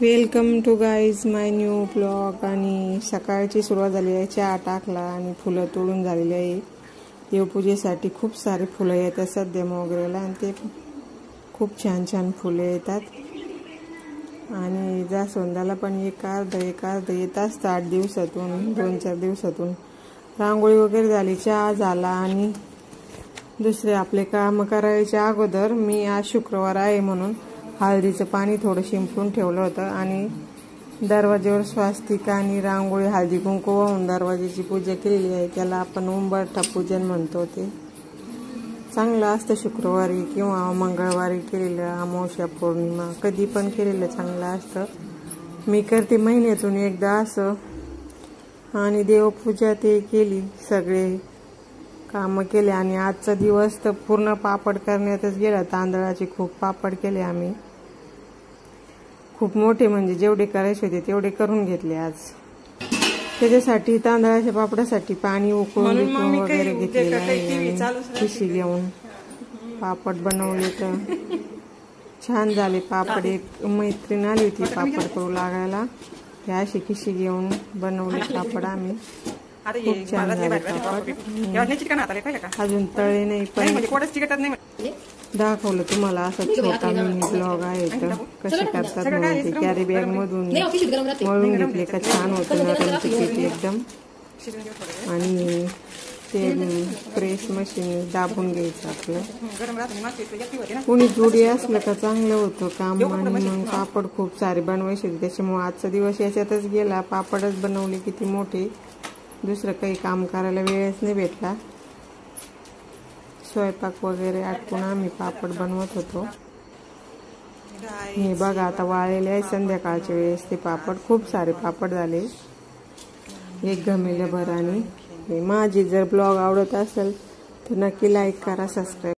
Welcome to guys my new blog. आणि सकाळची सुरुवात झाली आहे, चहा टाकला आणि फुलं तोडून झालेली आहे। देवपूजेसाठी खूप सारे फुलं येतात सध्या मोगऱ्याला आणि ते खूप छान छान फुले येतात। आणि जास्वंदाला पण एक अर्ध येत असतं 8 दिवसातून 2-4 दिवसातून। रांगोळी वगैरे झाली, चहा झाला आणि दुसरे आपले काम करायच्या अगोदर मी आज शुक्रवार आहे म्हणून हळदीचं पाणी थोडं शिंपडून ठेवलं होतं आणि दरवाज्यावर स्वास्तिक आणि रांगोळी हळदी कुंकू वाहून दरवाजाची पूजा केलेली आहे। त्याला आपण उंबरठा पूजन म्हणतो। ते चांगलं असतं शुक्रवारी किंवा मंगळवारी केलेलं, अमावस्या पौर्णिमा कधी पण केलेलं चांगलं असतं। मी करते महिन्यातून एकदा असं। आणि देवपूजा ते केली, सगळे कामं केले आणि आजचा दिवस तर पूर्ण पापड करण्यातच गेला। तांदळाचे खूप पापड केले आम्ही, खूप मोठे, म्हणजे जेवढे करायचे होते तेवढे करून घेतले आज। त्याच्यासाठी तांदळाच्या पापडासाठी पाणी उकळून वगैरे घेतलेलं आहे। खिशी घेऊन पापड बनवले तर छान झाले पापड। एक मैत्रीण आली होती पापड करू लागायला, ह्या अशी खिशी घेऊन बनवले पापड आम्ही। खूप छान झाले पापड। अजून तळे नाही पण दाखवलं तुम्हाला। असा छोटा मिनी ब्लॉग आहे तर कसे करतात म्हणून ते कॅरी बॅग मधून मळून घेतले का छान होतं नरम पीठ एकदम। आणि ते प्रेस मशीन दाबून घ्यायचं आपलं। कुणी जोडी असलं का चांगलं होतं काम। आणि मग पापड खूप सारे बनवायचे, त्याच्यामुळे आजचा दिवस याच्यातच गेला। पापडच बनवले किती मोठे, दुसरं काही काम करायला वेळच नाही भेटला। स्वयंपाक वगैरे आटपून आम्ही पापड बनवत होतो। हे बघा आता वाळलेले आहे, संध्याकाळच्या वेळेस ते पापड खूप सारे पापड झाले, एक घमेलं भर। आणि माझी जर ब्लॉग आवडत असेल तर नक्की लाईक करा, सबस्क्राईब